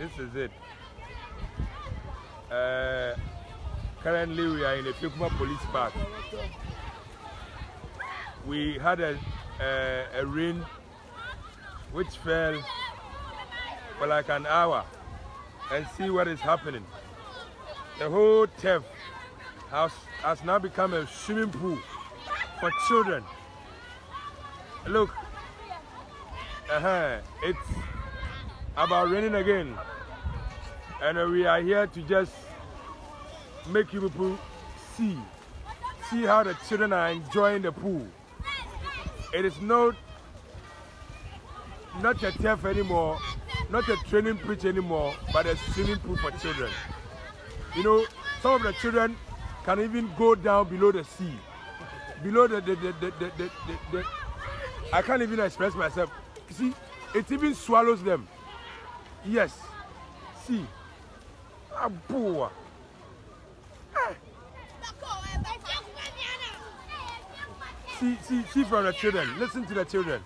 This is it. Currently, we are in the Afiekuma Police Park. We had a rain which fell for like an hour, and see what is happening. The whole turf has now become a swimming pool for children. Look, it's about raining again, and we are here to just make you people see how the children are enjoying the pool. It is not a turf anymore, not a training pitch anymore, but a swimming pool for children. You know, some of the children can even go down below the sea, below the I can't even express myself. See, it even swallows them. Yes. See. Aboa. See from the children. Listen to the children.